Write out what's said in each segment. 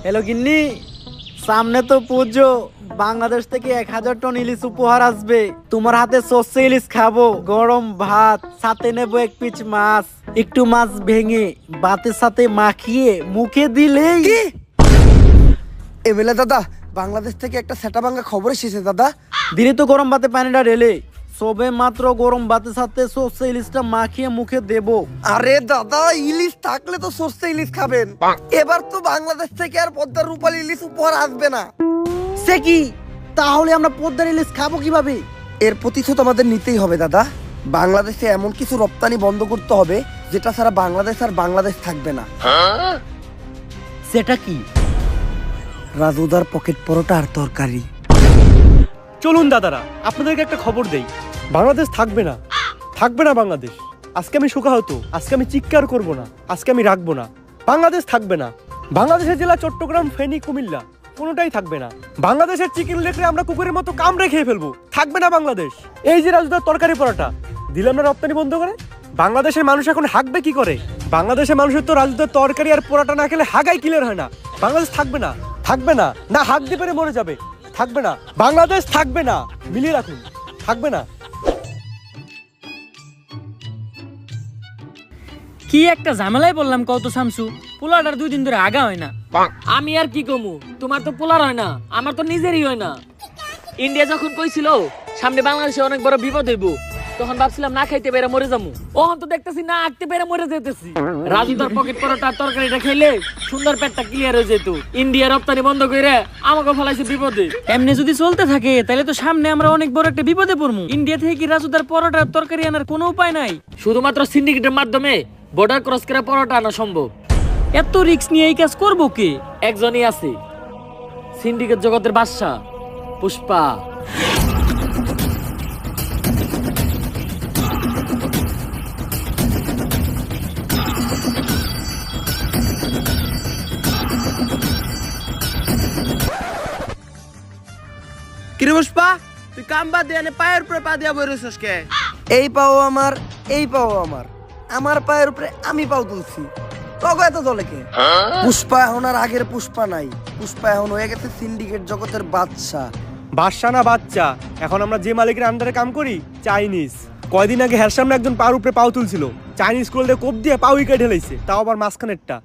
Hello গিন্নি, সামনে তো পুজো। বাংলাদেশ থেকে 1000 টন ইলিশ উপহার আসবে। তোমার হাতে সর্ষে ইলিশ খাবো, গরম ভাত, সাথে নেবো 1 পিস মাছ। একটু মাছ ভেঙে ভাতের সাথে মাখিয়ে মুখে দিলেই। এমএলএ দাদা, বাংলাদেশ থেকে একটা সেটা ভাঙা খবর এসেছে দাদা। দিনে তো গরম ভাতে পানিটা ঢেলে সবে মাত্র গরম ভাতের সাথে সর্ষে ইলিশটা মাখিয়ে মুখে দেবো। আরে দাদা, ইলিশ থাকলে তো সর্ষে ইলিশ খাবেন। এবার তো বাংলাদেশ থেকে আর পদ্মার রূপালী ইলিশ উপহার আসবে না। সে কি? তাহলে আমরা পদ্মার ইলিশ খাবো কিভাবে? এর প্রতিশোধ আমাদের নিতেই হবে দাদা। বাংলাদেশে এমন কিছু রপ্তানি বন্ধ করতে হবে যেটা ছাড়া বাংলাদেশ আর বাংলাদেশ থাকবে না। সেটা কি? রাজুদার পকেট পরোটা আর তরকারি। চলুন দাদারা, আপনাদেরকে একটা খবর দেই। বাংলাদেশ থাকবে না, থাকবে না বাংলাদেশ। আজকে আমি শোকাহত, আজকে আমি চিৎকার করব না, আজকে আমি রাখবো না। বাংলাদেশ থাকবে না। বাংলাদেশের জেলা চট্টগ্রাম, ফেনী, কুমিল্লা কোনোটাই থাকবে না। বাংলাদেশের চিকেন লেখলে আমরা কুকুরের মতো কামড়ে খেয়ে ফেলবো। থাকবে না বাংলাদেশ। এই যে রাজুদার তরকারি পরোটা দিলাম না রপ্তানি বন্ধ করে, বাংলাদেশের মানুষ এখন হাঁকবে কি করে? বাংলাদেশের মানুষের তো রাজুদার তরকারি আর পরোটা না খেলে হাগাই ক্লিয়ার হয় না। বাংলাদেশ থাকবে না, থাকবে না, না হাঁক দিয়ে পেরে মরে যাবে। থাকবে না, বাংলাদেশ থাকবে না। মিলিয়ে রাখুন, থাকবে না। কি একটা ঝামেলায় বললাম কত শামসু, পোলাটার 2 দিন ধরে আগা হয় না। আমি আর কি কমু, তোমার তো পোলার হয় না, আমার তো নিজেরই হয় না। ইন্ডিয়া যখন কইছিল সামনে বাংলাদেশে অনেক বড় বিপদ হইব, তখন ভাবছিলাম না খাইতে পেরে মরে যাবো। ওহন তো দেখতেছি না আঁকতে পেরে মরে যেতেছি। রাজু তার পকেট পরোটা তরকারিটা খাইলে সুন্দর পেটটা ক্লিয়ার হয়ে যেত। ইন্ডিয়া রপ্তানি বন্ধ করে আমাকে ফলাইছে বিপদে। এমনি যদি চলতে থাকে তাহলে তো সামনে আমরা অনেক বড় একটা বিপদে পড়বো। ইন্ডিয়া থেকে কি রাজুদার পরোটার তরকারি আনার কোনো উপায় নাই? শুধুমাত্র সিন্ডিকেটের মাধ্যমে বর্ডার ক্রস করে পরোটা আনা সম্ভব। এত রিস্ক নিয়ে এই কাজ করবো কে? একজনই আছে, সিন্ডিকেট জগতের বাদশা, পুষ্পা। কিরে পুষ্পা, তুই কাম বাদ দিয়ে পায়ের উপরে পা দিয়া বই রইছস কে? এই পাও আমার, এই পাও আমার, আমার পায়ের উপরে আমি পাও তুলছি। তবে এত দলে কে? পুষ্পা এখন আর আগের পুষ্পা নাই। পুষ্পা এখন হয়ে গেছে সিন্ডিকেট জগতের বাদশা। বাদশা না বাচ্চা, এখন আমরা যে মালিকের আন্ডারে কাম করি চাইনিজ। কয়দিন আগে হের সামনে একজন পার উপরে পাও তুলছিল, চাইনিজ কোল্ডে কোপ দিয়ে পাও উইকেট ঢেলাইছে, তাও আবার মাঝখানেরটা।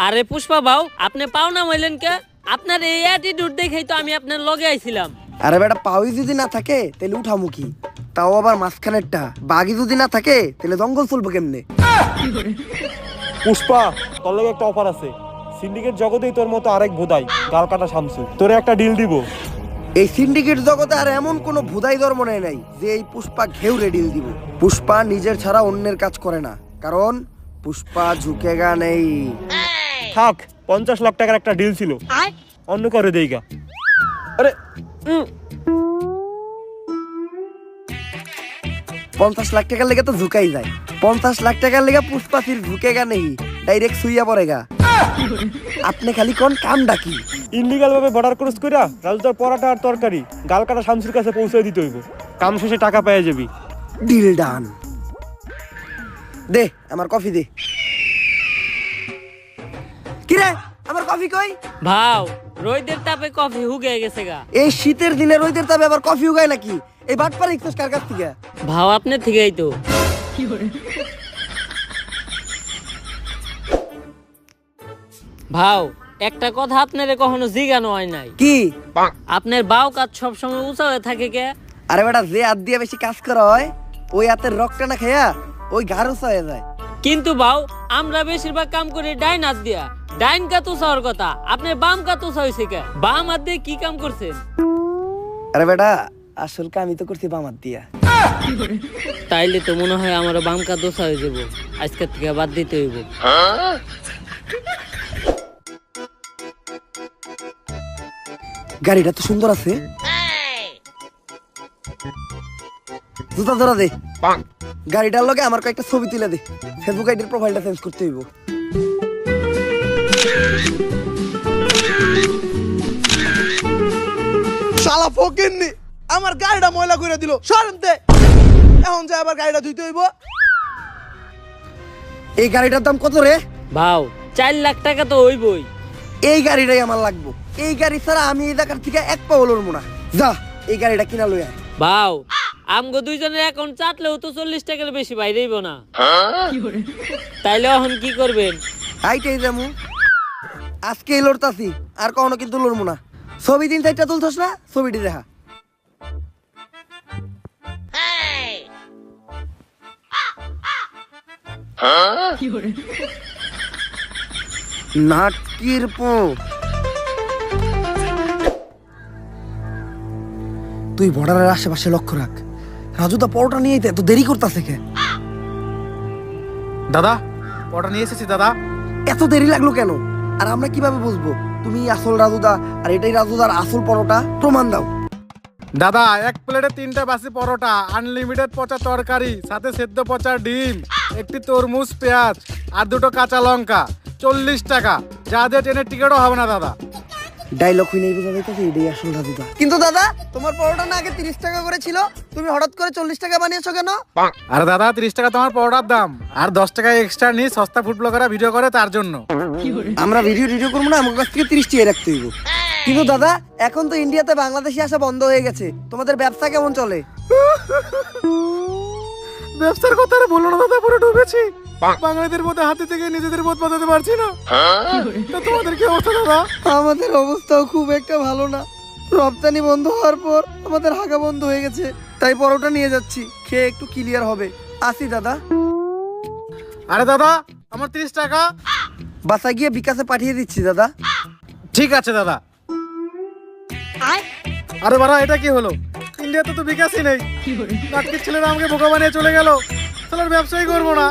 আরে পুষ্পা বাউ, আপনি পাও না হইলেন কে? আপনার এই অ্যাটিটিউড দেখেই তো আমি আপনার লগে আইছিলাম। আরে বেটা, পাওই যদি না থাকে তাহলে উঠামুখী, তাও আবার মাঝখানেরটা। বাঘি যদি না থাকে তাহলে জঙ্গল চলবো কেমনে? পুষ্পা, তোর লাগে একটা অফার আছে। সিন্ডিকেট জগতেই তোর মতো আরেক ভোদাই গাল কাটা শামসু, তোরে একটা ডিল দিব। এই সিন্ডিকেট জগতে আর এমন কোনো ভুদাই ধর্ম নাই যে এই পুষ্পা ঘেউরে ডিল দিব। পুষ্পা নিজের ছাড়া অন্যের কাজ করে না, কারণ পুষ্পা ঝুঁকেগা নেই। থাক, 50 লাখ টাকার একটা ডিল ছিল, অন্য করে দেইগা। আরে 50 লাখ টাকার লেগে তো ঝুঁকাই যায়। 50 লাখ টাকার লেগে পুষ্পা ফির ঝুঁকেগা নেই, ডাইরেক্ট সুইয়া পড়েগা। আপনি খালি কোন কাম ডাকি ইনলিগাল ভাবে বর্ডার ক্রস কইরা রাজুদার পরোটা আর তরকারি গাল কাটা শামসুর কাছে পৌঁছে দিতে হইব। কাম শেষে টাকা পেয়ে যাবি। Deal done. দে আমার কফি দে। কিরে, আমার কফি কই? ভাও, রোদের তাপে কফি হুগে গেছে গা। এই শীতের দিনে রোদের তাপে আবার কফি উগায় নাকি? এই বাটপার ইকছস কার কাছ থেকে? ভাও আপনার থেকেই তো। ভাও, একটা কথা আপনারে কখনো জিজ্ঞানো হয় নাই। কি? আপনার বাউ কাজ সবসময় উঁচা হয়ে থাকে কে? আরে বেটা, যে হাত দিয়ে বেশি কাজ করা হয় ওই হাতের রক্তটা না খেয়া ওই ঘাড় উঁচা হয়ে যায়। কিন্তু বাউ, আমরা বেশিরভাগ কাম করি ডাইন হাত দিয়া। ডাইন কাত উঁচা হওয়ার কথা, আপনার বাম কাত উঁচা হয়েছে কে? বাম হাত দিয়ে কি কাম করছেন? আরে বেটা, আসল কাম আমি তো করছি বাম হাত দিয়া। তাইলে তো মনে হয় আমার বাম কাত উঁচা হয়ে যাবো। আজকের থেকে বাদ দিতে হইব। গাড়িটা তো সুন্দর আছে। জুতা ধরা দে। গাড়িটার লগে আমার কয়েকটা ছবি তুলে দে। ফেসবুক আইডির প্রোফাইলটা চেঞ্জ করতে হইব। শালা ফকিন্নি আমার গাড়িটা ময়লা করে দিল। সরমতে এখন যে আবার গাড়িটা ধুইতে হইব। এই গাড়িটার দাম কত রে? ভাও, 4 লাখ টাকা তো হইবই। এই গাড়িটাই আমার লাগবো। এই গাড়ি ছাড়া আমি এই জায়গার থেকে এক পাও লড়বো না। যা এই গাড়িটা কিনা লই আয়। ভাও আমগো দুইজনের অ্যাকাউন্ট চাটলেও তো 40 টাকার বেশি বাইরেইব না। তাইলে এখন কি করবেন? আইটাই যামু। আজকেই লড়তাছি, আর কখনো কিন্তু লড়বো না। ছবি 3-4টা তুলছস না, ছবিটি দেখা। নাটকির পো তুই বর্ডারের আশেপাশে লক্ষ্য রাখ। রাজুদা পরোটা নিয়ে এত দেরি করতেছে কে? দাদা ওটা নিয়ে এসেছি দাদা। এত দেরি লাগলো কেন? আর আমরা কিভাবে বুঝবো তুমি আসল রাজুদা আর এটাই রাজুদার আসল পরোটা? প্রমাণ দাও। দাদা এক প্লেটে 3টা বাসি পরোটা, আনলিমিটেড পচা তরকারি, সাথে সেদ্ধ পচা ডিম, একটি তরমুজ, পেঁয়াজ আর 2টো কাঁচা লঙ্কা, 40 টাকা। যা দিয়ে ট্রেনের টিকিটও হবে না দাদা। ডায়লগ হই নাই বোঝা যাইতেছে এটাই আসল রাজুদা। কিন্তু দাদা তোমার পরোটা না আগে 30 টাকা করে ছিল, তুমি হঠাৎ করে 40 টাকা বানিয়েছো কেন? আর দাদা 30 টাকা তোমার পরোটার দাম, আর 10 টাকা এক্সট্রা নিয়ে সস্তা ফুড ব্লগাররা ভিডিও করে তার জন্য। আমরা ভিডিও করবো না, আমার কাছ থেকে 30 টাকা রাখতে হইব। কিন্তু দাদা এখন তো ইন্ডিয়াতে বাংলাদেশি আসা বন্ধ হয়ে গেছে, তোমাদের ব্যবসা কেমন চলে? ব্যবসার কথা আর বলো না দাদা, পুরো ডুবেছি। বাঙালিদের মধ্যে হাতে থেকে নিজেদের বোধ বাঁধাতে পারছি না। তা তোমাদের কি অবস্থা দাদা? আমাদের অবস্থাও খুব একটা ভালো না। রপ্তানি বন্ধ হওয়ার পর আমাদের হাগা বন্ধ হয়ে গেছে, তাই পরোটা নিয়ে যাচ্ছি, খেয়ে একটু ক্লিয়ার হবে। আসি দাদা। আরে দাদা আমার 30 টাকা। বাসা গিয়ে বিকাশে পাঠিয়ে দিচ্ছি দাদা। ঠিক আছে দাদা। আরে বাড়া এটা কি হলো? ইন্ডিয়াতে তো বিকাশই নেই। নাটকের ছেলেরা আমাকে বোকা বানিয়ে চলে গেল। তাহলে আর ব্যবসাই করবো না।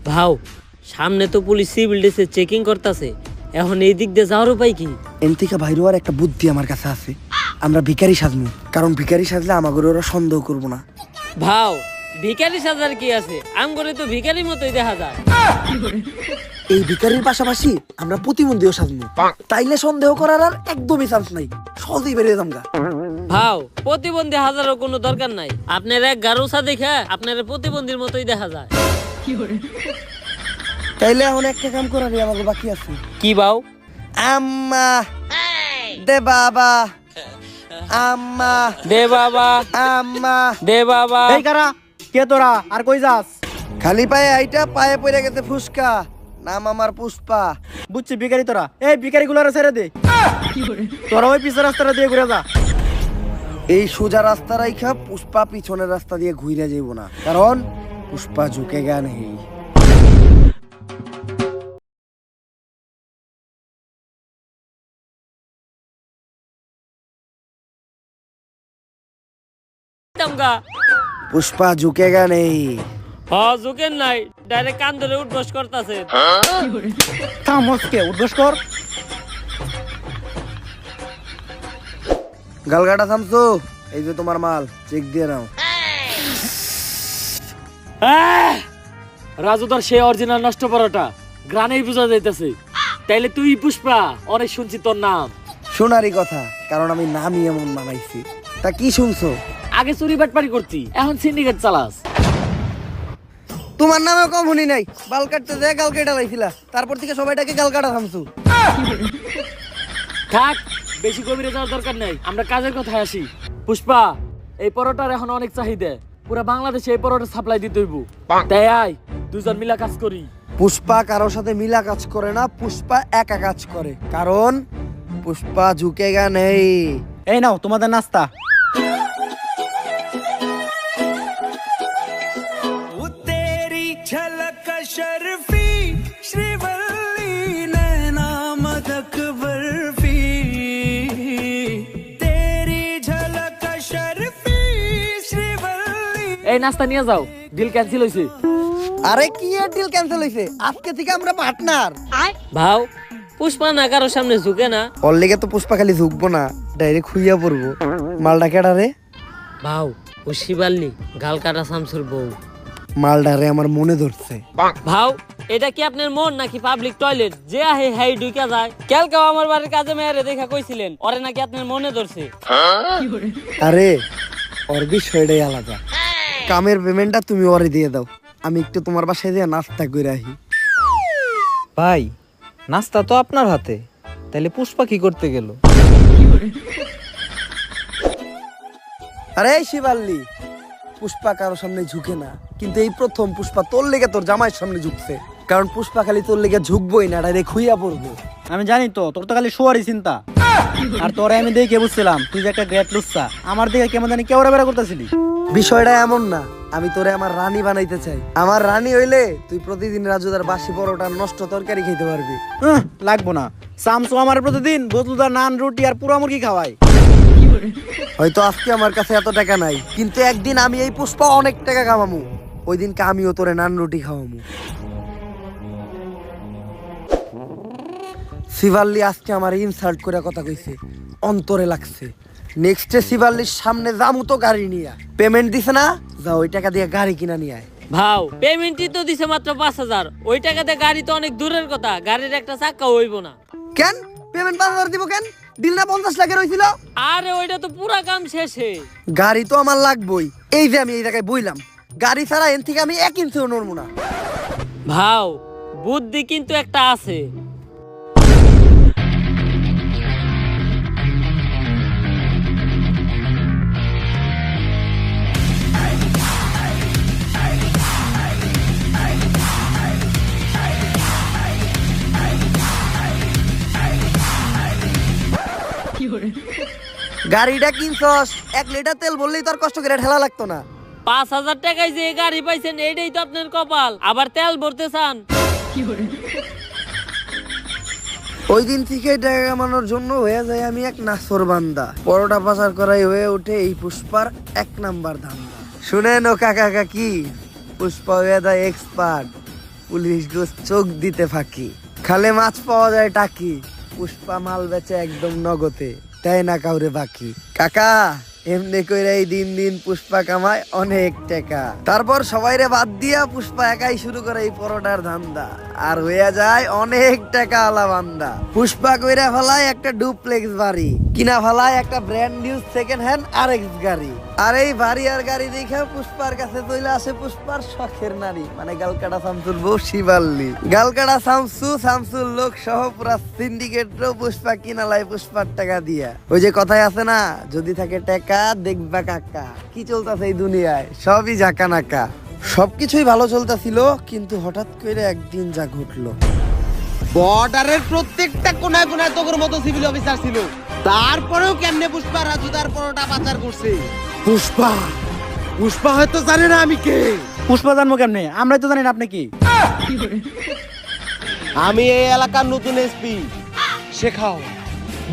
ভাও সামনে তো পুলিশ সিভিল ডিসে চেকিং করতেছে, এখন এই দিক দিয়ে যাওয়ার উপায় কি? এনথিকা ভাইরো আর একটা বুদ্ধি আমার কাছে আছে। আমরা ভিখারি সাজবো, কারণ ভিখারি সাজলে আমাকে ওরা সন্দেহ করবো না। ভাও ভিখারি সাজার কি আছে? আম করে তো ভিখারির মতোই দেখা যায়। এই ভিখারির পাশাপাশি আমরা প্রতিবন্ধীও সাজবো, তাইলে সন্দেহ করার আর একদমই চান্স নাই, সহজেই বেরিয়ে যামগা। ভাও প্রতিবন্ধী হাজারও কোনো দরকার নাই, আপনার এক গারুসা দেখে আপনার প্রতিবন্ধীর মতোই দেখা যায়। তাইলে এখন একটা কাম করারই আমাকে বাকি আছে। কি ভাও? আম্মা দে বাবা, আম্মা দে বাবা, আম্মা দে বাবা। এই কারা কে তোরা আর কই যাস? খালি পায়ে আইটা পায়ে পড়ে গেছে ফুসকা, নাম আমার পুষ্পা। বুঝছি ভিখারি তোরা। এই ভিখারি গুলারে ছেড়ে দে, তোরা ওই পিছের রাস্তাটা দিয়ে ঘুরে যা। এই সোজা রাস্তা রাইখা পুষ্পা পিছনের রাস্তা দিয়ে ঘুরে যাইব না, কারণ পুষ্পা ঝুঁকে গা নেই। তামগা পুষ্পা ঝুঁকেগা নেই। হ্যাঁ ঝুঁকেন নাই, ডাইরেক্ট কান ধরে উঠবস করতেছে। থামসকে উদ্দেশ্য কর। গালগাটা থামছো, এই যে তোমার মাল, চেক দিয়ে নাও। রাজুদার সে অরিজিনাল নষ্ট পরোটা গ্রানেই বোঝা যাইতেছে। তাইলে তুই পুষ্পা, অনেক শুনছি তোর নাম। শোনারই কথা, কারণ আমি নামই এমন বানাইছি। তা কি শুনছো? আগে চুরি বাটপারি করতি, এখন সিন্ডিকেট চালাস। তোমার নামে কম শুনি নাই, বাল কাটতে যায় গাল কেটে লাইছিলা, তারপর থেকে সবাইটাকে গাল কাটা থামছো। থাক, বেশি গভীরে যাওয়ার দরকার নাই, আমরা কাজের কথায় আসি। পুষ্পা, এই পরোটার এখন অনেক চাহিদা, পুরো বাংলাদেশে এই পরোটা সাপ্লাই দিতে হইব। তাই আয় দুজন মিলা কাজ করি। পুষ্পা কারোর সাথে মিলা কাজ করে না, পুষ্পা একা কাজ করে, কারণ পুষ্পা ঝুঁকেগা নেই। এই নাও তোমাদের নাস্তা। এই নাস্তা নিয়ে যাও, ডিল ক্যান্সেল হইছে। আরে কি এর ডিল ক্যান্সেল হইছে? আজকে থেকে আমরা পার্টনার। ভাও পুষ্পা না কারো সামনে ঝুঁকে না। ওর লেগে তো পুষ্পা খালি ঝুঁকবো না, ডাইরেক্ট খুইয়া পড়বো। মালটা কেডা রে? ভাও ও শিবাল্লি, গাল কাটা শামসুর বউ। মালডারে আমার মনে ধরছে। ভাও এটা কি আপনার মন নাকি পাবলিক টয়লেট যে আহে হাই ঢুকা যায়? কালকেও আমার বাড়ির কাজে মেয়েরে দেখা কইছিলেন, ওরে নাকি আপনার মনে ধরছে। আরে ওর বিষয়টাই আলাদা। কামের পেমেন্টটা তুমি ওরে দিয়ে দাও, আমি একটু তোমার বাসায় দিয়ে নাস্তা করে আহি। ভাই নাস্তা তো আপনার হাতে, তাহলে পুষ্পা কি করতে গেল? আরে শিবাল্লি, পুষ্পা কারো সামনে ঝুঁকে না, কিন্তু এই প্রথম পুষ্পা তোর লেগে তোর জামাইয়ের সামনে ঝুঁকছে। কারণ পুষ্পা খালি তোর লেগে ঝুঁকবই না, ডাইরেক্ট খুইয়া পড়বো। আমি জানি তো তোর তো খালি শোয়ারই চিন্তা। আর তোরে আমি দেখে বুঝছিলাম তুই যে একটা গ্রেট লুচ্চা। আমার দিকে কেমন জানি কেওড়া বেড়া করতেছিলি। বিষয়টা এমন না, আমি তোরে আমার রানী বানাইতে চাই। আমার রানী হইলে তুই প্রতিদিন রাজুদার বাসি পরোটা নষ্ট তরকারি খেতে পারবি। লাগবো না, সামসু আমার প্রতিদিন বদলুদার নান রুটি আর পুরা মুরগি খাওয়াই। হয়তো আজকে আমার কাছে এত টাকা নাই, কিন্তু একদিন আমি এই পুষ্পা অনেক টাকা কামামু। ওই দিনকে আমিও তোরে নান রুটি খাওয়ামু। শিবাল্লি আজকে আমার ইনসাল্ট করে কথা কইছে, অন্তরে লাগছে। নেক্সটে শিবাল্লির সামনে যামু তো গাড়ি নিয়ে। পেমেন্ট দিছে না, যা ওই টাকা দিয়ে গাড়ি কিনা নিয়ে আয়। ভাও পেমেন্টই তো দিছে মাত্র 5,000, ওই টাকাতে গাড়ি তো অনেক দূরের কথা, গাড়ির একটা চাক্কা হইব না। কেন পেমেন্ট 5,000 দিব কেন? দিল না 50 লাখের হইছিল? আরে ওইটা তো পুরা কাম শেষে। গাড়ি তো আমার লাগবই। এই যে আমি এই জায়গায় বইলাম, গাড়ি ছাড়া এন থেকে আমি 1 ইঞ্চিও নড়বো না। ভাও বুদ্ধি কিন্তু একটা আছে। গাড়িটা কিনছস, 1 লিটার তেল বললেই তোর কষ্ট করে ঠেলা লাগতো না। 5,000 টাকায় যে গাড়ি পাইছেন এইটাই তো আপনার কপাল, আবার তেল ভরতে চান। ওই দিন থেকে টাকা কামানোর জন্য হয়ে যায় আমি এক নাসর বান্দা। পরোটা পাচার করাই হয়ে ওঠে এই পুষ্পার 1 নাম্বার ধান্দা। শুনেন ও কাকা কাকি, পুষ্পা হয়ে যায় এক্সপার্ট, পুলিশ গোস চোখ দিতে ফাঁকি। খালে মাছ পাওয়া যায় টাকি, পুষ্পা মাল বেচে একদম নগদে, তাই না কাউরে বাকি। কাকা এমনি কইরা এই দিন দিন পুষ্পা কামায় অনেক টাকা। তারপর সবাইরে বাদ দিয়া পুষ্পা একাই শুরু করে এই পরোটার ধান্দা, আর হইয়া যায় অনেক টাকা আলা বান্দা। পুষ্পা কইরা ফেলায় একটা ডুপ্লেক্স বাড়ি, কিনা ফেলায় একটা brand new second hand RX গাড়ি। আর এই বাড়ি আর গাড়ি দেখে পুষ্পার কাছে চলে আসে পুষ্পার শখের নারী, মানে গালকাটা শামসুর বউ শিবাল্লি। গালকাটা শামসুর লোক সহ পুরা সিন্ডিকেটও পুষ্পা কিনালায় পুষ্পার টাকা দিয়া। ওই যে কথাই আছে না, যদি থাকে টাকা দেখবা কাকা। কি চলতেছে এই দুনিয়ায়, সবই জাকা নাকা। সবকিছুই ভালো চলতেছিল, কিন্তু হঠাৎ করে একদিন যা ঘটলো। বর্ডারের প্রত্যেকটা কোনায় কোনায় তোর মতো সিভিল অফিসার ছিল, তারপরেও কেমনে পুষ্পা রাজুদার পরোটা পাচার করছে। পুষ্পা হয়তো জানে না আমি কে। পুষ্পা জানবো কেমনে? আমরাই তো জানি না আপনি কি। আমি এই এলাকার নতুন এসপি শেখাওয়াত,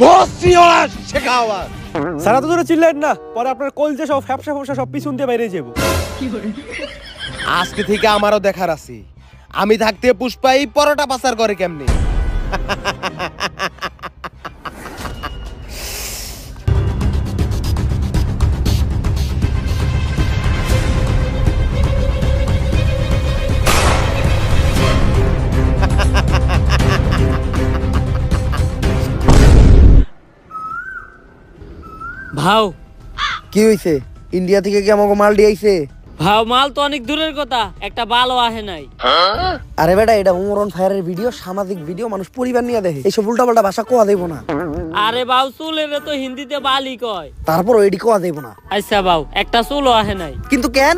বস সিওয়াস শেখাওয়াত। সারা তো ধরে চিল্লাইন না, পরে আপনার কলজে সব ফ্যাপসা ফ্যাপসা সব পিছন দিয়ে বাইরে যাবো। আজকে থেকে আমারও দেখার আছে, আমি থাকতে পুষ্পা এই পরোটা পাচার করে কেমনে। ভাও কি হইছে? ইন্ডিয়া থেকে কি আমাকে মাল দিয়েছে? ভাও মাল তো অনেক দূরের কথা, একটা বালও আহে নাই। আরে বেটা, এটা উমরন ফায়ারের ভিডিও, সামাজিক ভিডিও, মানুষ পরিবার নিয়ে দেখে। এইসব উল্টাপাল্টা ভাষা কোয়া দেব না। আরে বাউ চুলের তো হিন্দিতে বালি কয়। তারপর এডি কোয়া দেব না। আচ্ছা বাউ একটা চুলও আহে নাই। কিন্তু কেন?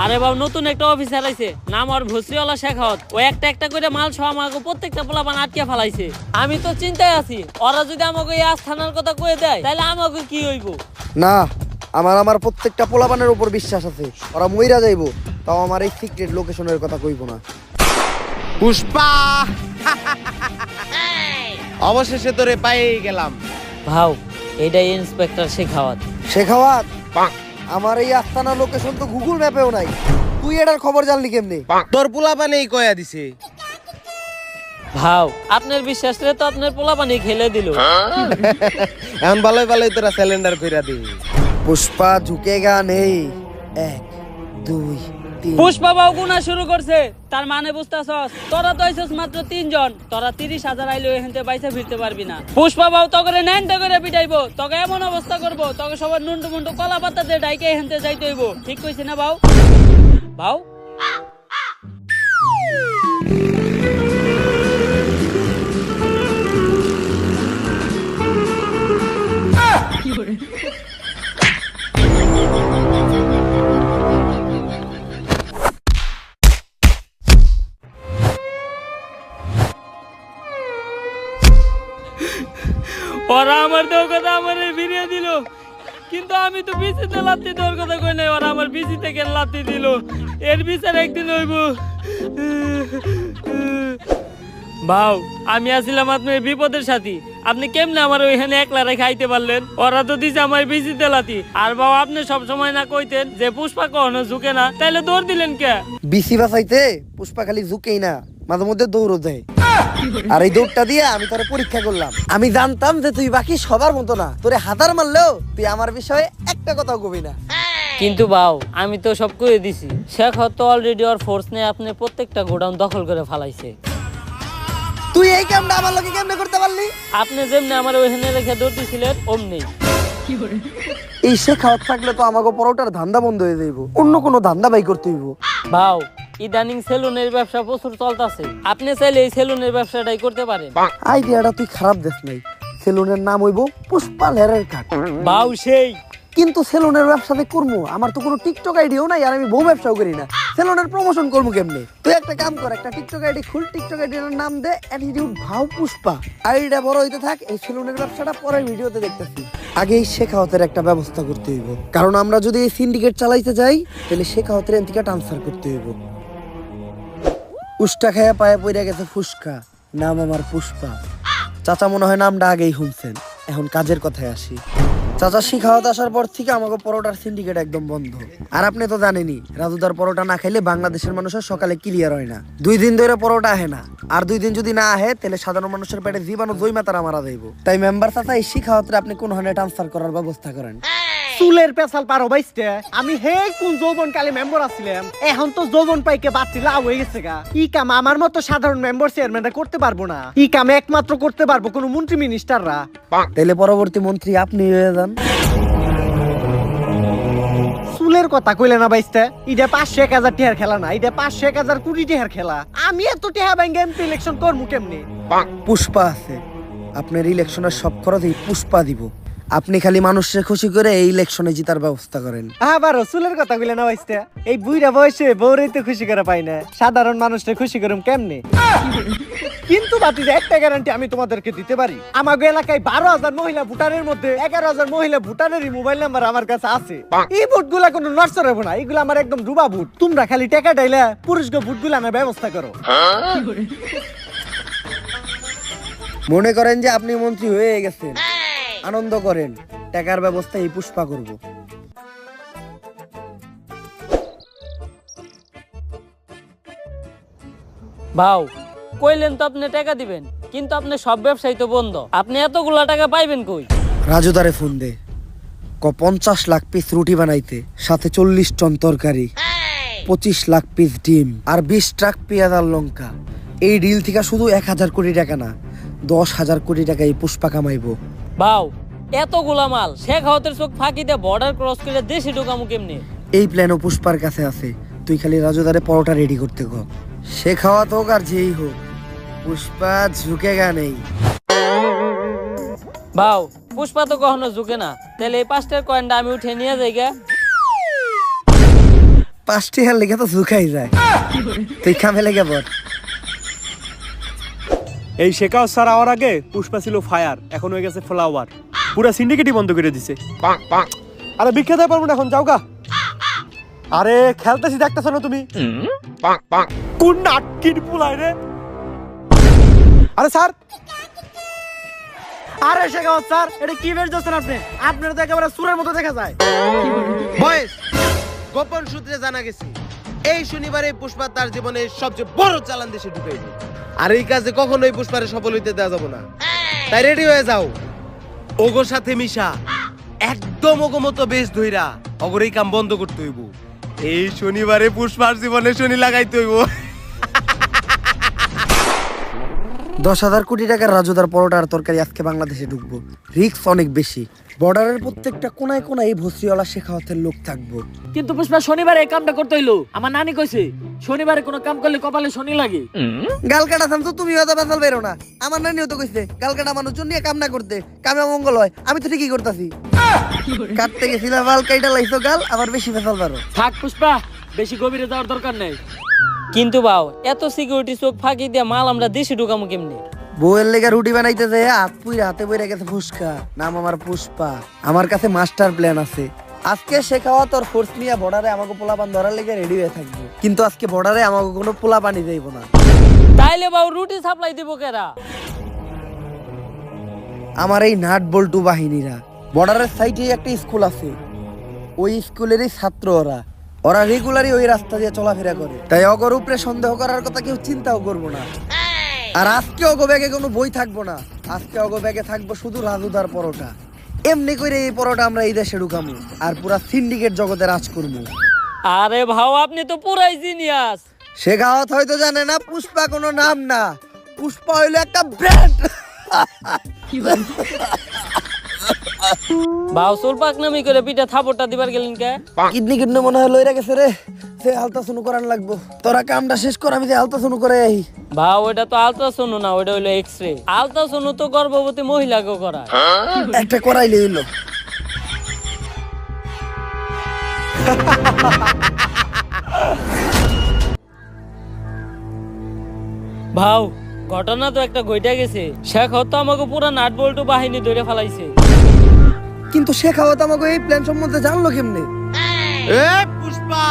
আরে বাবু নতুন একটা অফিসার আইছে, নাম ওর ভসরিওয়ালা শেখাওয়াত। ও একটা একটা করে মাল সহ আমাকে প্রত্যেকটা পোলাপান আটকে ফেলাইছে। আমি তো চিন্তায় আছি, ওরা যদি আমাকে এই আস্থানার কথা কয়ে দেয় তাহলে আমাকে কি হইব। না, আমার প্রত্যেকটা পোলাপানের উপর বিশ্বাস আছে, ওরা মইরা যাইবো, তাও আমার এই সিক্রেট লোকেশনের কথা কইব না। পুষ্পা অবশেষে তোরে পাই গেলাম। ভাও এটাই ইন্সপেক্টর শেখাওয়াত। শেখাওয়াত, আমার এই আস্তানা লোকেশন তো গুগল ম্যাপেও নাই, তুই এটার খবর জানলি কেমনে? তোর পোলাপানেই কয়া দিছে। ভাও আপনার বিশ্বাস রে তো আপনার পোলাপানি খেলে দিল। এখন ভালোই ভালোই তোরা সিলিন্ডার কইরা দি। পুষ্পা ঝুঁকেগা নেই, 1 2 টিম। পুষ্পা বাবু গুনা শুরু করছে, তার মানে বুঝতাছস? তোরা তো আইছস মাত্র 3 জন, তোরা 30,000 আইলে এখানতে বাইসা ফিরতে পারবি না। পুষ্পা বাবু তোকে ন্যান্টা করে পিটাইবো, তোকে এমন অবস্থা করবো, তোকে সবার নুন্টু মুন্টু কলা পাতা দিয়ে ডাইকে এখানতে যাইতে হইব। ঠিক কইছি না বাউ? বাউ ওরা আমার দেওয়ার কথা আমার ফিরিয়ে দিল, কিন্তু আমি তো বিচিতে লাত্তি দেওয়ার কথা কই নাই। ওরা আমার বিচিতে কেন লাত্তি দিল? এর বিচার একদিন হইব। ভাও, আমি আসিলাম আপনার বিপদের সাথী, আপনি কেমনে আমার ওইখানে একলা রেখে আইতে পারলেন? ওরা তো দিছে আমার বিচিতে লাত্তি। আর বাবা, আপনি সব সময় না কইতেন যে পুষ্পা কখনো ঝুঁকে না, তাইলে দৌড় দিলেন কে? বিসি বাঁচাইতে পুষ্পা খালি ঝুঁকেই না, মাঝে মধ্যে দৌড়ও দেয়। আর এই দৌড়টা দিয়ে আমি তোরে পরীক্ষা করলাম। আমি জানতাম যে তুই বাকি সবার মতো না, তোরে হাতার মারলেও তুই আমার বিষয়ে একটা কথাও কবি না। কিন্তু বাউ, আমি তো সব কইয়ে দিছি। শেখ তো অলরেডি ওর ফোর্স নিয়ে আপনি প্রত্যেকটা গোডাউন দখল করে ফেলাইছে। তুই এই কামটা আমার লোকে কেমনে করতে পারলি? আপনি যেমনি আমার ওইখানে রেখে দৌড়তেছিলেন অমনি। এই শেখাওয়াত থাকলে তো আমাকে পরোটার ধান্দা বন্ধ হয়ে যাইব, অন্য কোনো ধান্দা বাই করতে হইব। বাউ, ইদানিং সেলুনের ব্যবসা প্রচুর চলতেছে, আপনি চাইলে এই সেলুনের ব্যবসাটাই করতে পারেন। আইডিয়াটা তুই খারাপ দেখ নাই। সেলুনের নাম হইব পুষ্পা লেয়ারের কাট। বাউ সেই, কিন্তু সেলুনের ব্যবসাতে করবো, আমার তো কোনো টিকটক আইডিও নাই, আর আমি বউ ব্যবসাও করি না। সেলুনের প্রমোশন করবো কেমনে? তুই একটা কাম কর, একটা টিকটক আইডি খুল, টিকটক আইডির নাম দে অ্যাটিটিউড ভাও পুষ্পা। আইডিটা বড় হইতে থাক, এই সেলুনের ব্যবসাটা পরের ভিডিওতে দেখতেছি। আগে এই শেখাওয়াতের একটা ব্যবস্থা করতে হইব, কারণ আমরা যদি এই সিন্ডিকেট চালাইতে যাই তাহলে শেখাওয়াতের এনথিকে ট্রান্সফার করতে হইব। উষ্টা খায়া পায়ে পড়ে গেছে ফুসকা, নাম আমার পুষ্পা। চাচা মনে হয় নামটা আগেই শুনছেন। এখন কাজের কথায় আসি। চাচা শিখাওয়াত আসার পর থেকে আমাকে পরোটার সিন্ডিকেট একদম বন্ধ। আর আপনি তো জানেনই, রাজুদার পরোটা না খাইলে বাংলাদেশের মানুষের সকালে ক্লিয়ার হয় না। 2 দিন ধরে পরোটা আহে না, আর 2 দিন যদি না আহে তাহলে সাধারণ মানুষের পেটে জীবাণু জৈমা তারা মারা যাইব। তাই মেম্বার চাচা এই শিখাওয়াতরে আপনি কোন হানে ট্রান্সফার করার ব্যবস্থা করেন। চুলের পেছাল পারো বাইসতে, আমি হে কোন যৌবন কালে মেম্বার আছিলাম, এখন তো যৌবন পাইকে বাচ্চি লাভ হয়ে গেছে গা। ই কাম আমার মতো সাধারণ মেম্বার চেয়ারম্যানরা করতে পারবো না, ই কাম একমাত্র করতে পারবো কোন মন্ত্রী মিনিস্টাররা। তাইলে পরবর্তী মন্ত্রী আপনি হয়ে যান। চুলের কথা কইলে না বাইসতে, এটা 500-1000 টিহার খেলা না, এটা 500-1000 কোটি টিহার খেলা। আমি এত টিহা ব্যাংকে এমপি ইলেকশন করবো কেমনে? পুষ্পা আছে, আপনার ইলেকশনের সব খরচ এই পুষ্পা দিব। আপনি খালি মানুষকে খুশি করে এই ইলেকশনে জিতার ব্যবস্থা করেন। আবারও চুলের কথা কইলে না বাইসতে, এই বুইরা বয়সে বউরেই তো খুশি করে পাই না, সাধারণ মানুষকে খুশি করুম কেমনে? কিন্তু বাতিজা একটা গ্যারান্টি আমি তোমাদেরকে দিতে পারি, আমাগো এলাকায় 12,000 মহিলা ভোটারের মধ্যে 11,000 মহিলা ভোটারেরই মোবাইল নাম্বার আমার কাছে আছে। এই ভোটগুলা কোনো নড়চড় হবে না, এগুলো আমার একদম ডুবা ভোট। তোমরা খালি টাকা ডাইলা পুরুষকে ভোটগুলো আনার ব্যবস্থা করো। মনে করেন যে আপনি মন্ত্রী হয়ে গেছেন, আনন্দ করেন, টাকার ব্যবস্থা এই পুষ্পা করব। ভাও, কইলেন তো আপনি টাকা দিবেন, কিন্তু আপনি সব ব্যবসায়ী তো বন্ধ, আপনি এতগুলা টাকা পাইবেন কই? রাজুদারে ফোন দে, 50 লাখ পিস রুটি বানাইতে, সাথে 40 টন তরকারি, 25 লাখ পিস ডিম, আর 20 ট্রাক পেঁয়াজ আর লঙ্কা। এই ডিল থেকে শুধু 1000 কোটি টাকা না, 10,000 কোটি টাকা এই পুষ্পা কামাইবো। ভাও, এতগুলা মাল শেখ হাওয়াতের চোখ ফাঁকি দিয়ে বর্ডার ক্রস করে দেশে ঢোকামু কেমনে? এই প্ল্যানও পুষ্পার কাছে আছে, তুই খালি রাজুদারে পরোটা রেডি করতে কর। সে খাওয়াত হোক আর যেই হোক, পুষ্পা ঝুঁকেগা নেই। ভাও, পুষ্পা তো কখনো ঝুঁকে না, তাহলে এই 5টার কয়েনটা আমি উঠে নিয়ে যাই গা। 5টি হার লেগে তো ঝুঁকাই যায়, তুই খামে লেগে বল। এই শেখাও স্যার আওয়ার আগে পুষ্পা ছিল ফায়ার, এখন হয়ে গেছে ফ্লাওয়ার, পুরো সিন্ডিকেটই বন্ধ করে দিছে। আরে বিখ্যাত পারবো না এখন, যাও গা। আরে খেলতেছি দেখতেছ না তুমি, কোন নাটকির পুলাই রে? আরে স্যার, আরে শেখাও স্যার, এটা কি বের করছেন আপনি? আপনার তো একেবারে সুরের মতো দেখা যায়। বয়েস, গোপন সূত্রে জানা গেছে এই শনিবারে পুষ্পা তার জীবনের সবচেয়ে বড় চালান দেশে ঢুকাইব। আর এই কাজে কখনোই পুষ্পারে সফল হইতে দেওয়া যাব না। তাই রেডি হয়ে যাও, ওগোর সাথে মিশা একদম ওগো মতো বেশ ধইরা অগর এই কাম বন্ধ করতে হইব। এই শনিবারে পুষ্পার জীবনে শনি লাগাইতে হইব। 10,000 কোটি টাকার রাজুদার পরোটা আর তরকারি আজকে বাংলাদেশে ঢুকবো, রিস্ক অনেক বেশি। বর্ডারের প্রত্যেকটা কোনায় কোনায় এই ভস্রিওয়ালা শেখাওয়াতের লোক থাকবো। কিন্তু পুষ্পা শনিবারে এই কামটা করতে হইলো। আমার নানি কইছে শনিবারে কোনো কাম করলে কপালে শনি লাগে। গাল কাটা থামতো, তুমি হয়তো বেসাল বেরো না। আমার নানিও তো কইছে গাল কাটা মানুষজন নিয়ে কাম না করতে, কামে মঙ্গল হয়। আমি তো ঠিকই করতেছি। কাটতে গেছিলাম বাল কাইটা লাইছো গাল, আবার বেশি বেসাল পারো। থাক পুষ্পা, বেশি গভীরে যাওয়ার দরকার নেই। কিন্তু বাও এত সিকিউরিটি চোখ ফাঁকি দিয়ে মাল আমরা দেশে ঢুকামু কেমনে? বউয়ের লেগে রুটি বানাইতেছে, হাত পুই হাতে বইরা গেছে ফুসকা। নাম আমার পুষ্পা, আমার কাছে মাস্টার প্ল্যান আছে। আজকে শেখাওয়া তোর ফোর্স নিয়ে বর্ডারে আমাকে পোলাপান ধরার লেগে রেডি হয়ে থাকবো, কিন্তু আজকে বর্ডারে আমাকে কোনো পোলাপানি যাইবো না। তাইলে বাউ রুটি সাপ্লাই দিব কেরা? আমার এই নাট বল্টু বাহিনীরা। বর্ডারের সাইডে একটা স্কুল আছে, ওই স্কুলেরই ছাত্র ওরা। ওরা রেগুলারই ওই রাস্তা দিয়ে চলাফেরা করে, তাই অগর উপরে সন্দেহ করার কথা কেউ চিন্তাও করবো না। আর আজকে অগো ব্যাগে কোনো বই থাকবো না, আজকে অগো ব্যাগে থাকবো শুধু রাজুদার পরোটা। এমনি করে এই পরোটা আমরা এই দেশে ঢুকামু আর পুরা সিন্ডিকেট জগতে রাজ করবো। আরে ভাও আপনি তো পুরাই জিনিয়াস। শেখাওয়াত হয়তো জানে না পুষ্পা কোনো নাম না, পুষ্পা হইলো একটা ব্র্যান্ড। ভাও সুলপাক নামি করে পিঠা থাপড়টা দিবার গেলেন কে? কিডনি কিডনি মনে হয় লইরা গেছে রে, সে আলতা শুনু করান লাগবো। তোরা কামটা শেষ কর, আমি যে আলতা শুনু করে আই। ভাও ওটা তো আলট্রাসাউন্ড না, ওটা হইলো এক্সরে। আলট্রাসাউন্ড তো গর্ভবতী মহিলাকে করায়। একটা করাইলে হইলো। ভাও ঘটনা তো একটা ঘইটা গেছে। শেখ তো আমাকে পুরা নাট বল্টু বাহিনী ধরে ফেলাইছে। কিন্তু শেখাওয়াত আমাকে এই প্ল্যান সম্বন্ধে জানলো কেমনে? এ পুষ্পা,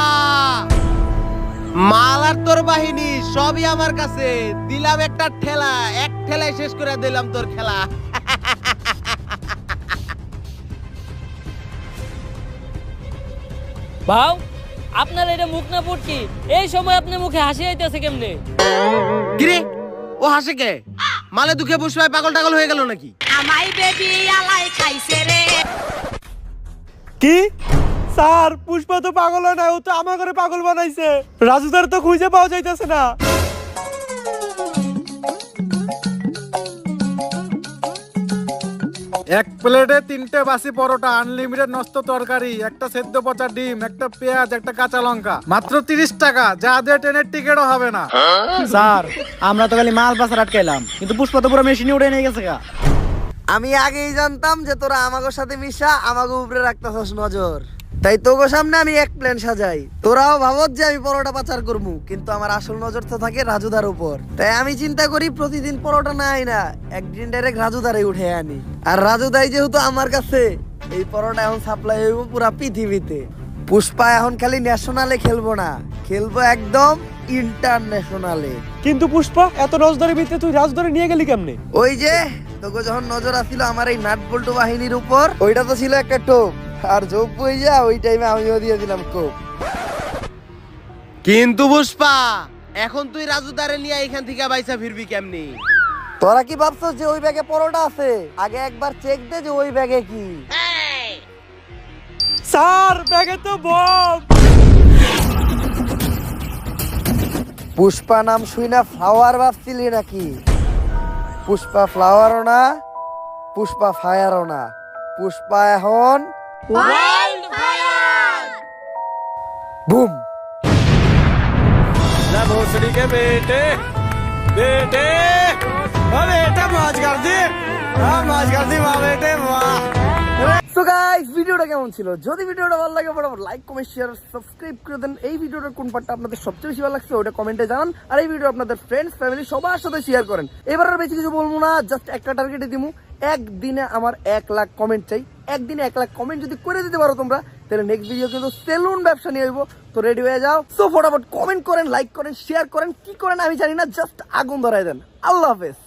মাল আর তোর বাহিনী সবই আমার কাছে। দিলাম একটা ঠেলা, এক ঠেলায় শেষ করে দিলাম তোর খেলা। ভাও আপনার এটা মুখ না পুটকি, এই সময় আপনার মুখে হাসি আইতেছে কেমনে? কিরে ও হাসে কে? মালে দুঃখে পুষ্পায় পাগল টাগল হয়ে গেল নাকি? কি স্যার, পুষ্পা তো পাগল হয় না, ও তো আমার ঘরে পাগল বানাইছে। রাজুদার তো খুঁজে পাওয়া যাইতেছে না। এক প্লেটে 3টে বাসি পরোটা, আনলিমিটেড নষ্ট তরকারি, একটা সেদ্ধ পচা ডিম, একটা পেঁয়াজ, একটা কাঁচা লঙ্কা, মাত্র 30 টাকা। যা দিয়ে ট্রেনের টিকিটও হবে না। স্যার আমরা তো খালি মাল পাচার আটকাইলাম, কিন্তু পুষ্পা তো পুরো মেশিনে উঠে নিয়ে গেছে গা। আমি আগেই জানতাম যে তোরা আমাগোর সাথে মিশা আমাকে উপরে রাখতেছস নজর, তাই তোগো সামনে আমি এক প্ল্যান সাজাই। তোরাও ভাবত যে আমি পরোটা পাচার করবো, কিন্তু আমার আসল নজর তো থাকে রাজুদার উপর। তাই আমি চিন্তা করি প্রতিদিন পরোটা না আই না, একদিন ডাইরেক্ট রাজুদারে উঠে আনি। আর রাজুদাই যেহেতু আমার কাছে, এই পরোটা এখন সাপ্লাই হইব পুরা পৃথিবীতে। পুষ্পা এখন খালি ন্যাশনালে খেলবো না, খেলবো একদম ইন্টারন্যাশনালে। কিন্তু পুষ্পা, এত নজরের ভিতরে তুই রাজধরে নিয়ে গেলি কেমনে? ওই যে তোকে যখন নজর আসছিল আমার এই নাট বল্টু বাহিনীর উপর, ওইটা তো ছিল একটা টোপ, আর যোগ বই যা ওই টাইমে আমিও দিয়ে দিলাম কোপ। কিন্তু পুষ্পা এখন তুই রাজুদারে নিয়ে এখান থেকে বাইসা ফিরবি কেমনি? তোরা কি ভাবছস যে ওই ব্যাগে পরোটা আছে? আগে একবার চেক দে যে ওই ব্যাগে কি। স্যার ব্যাগে তো বম। পুষ্পা নাম শুই না ফ্লাওয়ার ভাবছিলি নাকি? পুষ্পা ফ্লাওয়ারও না, পুষ্পা ফায়ারও না, পুষ্পা এখন বুম। भोसड़ी के बेटे बेटे बेटा मौज कर दी, मौज कर दी वाह बेटे वाह। তো গাইস ভিডিওটা কেমন ছিল? যদি ভিডিওটা ভালো লাগে বরাবর লাইক কমেন্ট শেয়ার সাবস্ক্রাইব করে দেন। এই ভিডিওটার কোন পার্টটা আপনাদের সবচেয়ে বেশি ভালো লাগছে ওটা কমেন্টে জানান। আর এই ভিডিও আপনাদের ফ্রেন্ডস ফ্যামিলি সবার সাথে শেয়ার করেন। এবার আর বেশি কিছু বলবো না, জাস্ট একটা টার্গেটে দিমু, একদিনে আমার 1 লাখ কমেন্ট চাই। একদিনে 1 লাখ কমেন্ট যদি করে দিতে পারো তোমরা, তাহলে নেক্সট ভিডিও কিন্তু সেলুন ব্যবসা নিয়ে আসবো। তো রেডি হয়ে যাও। তো ফটাফট কমেন্ট করেন, লাইক করেন, শেয়ার করেন, কি করেন আমি জানি না, জাস্ট আগুন ধরাই দেন। আল্লাহ হাফেজ।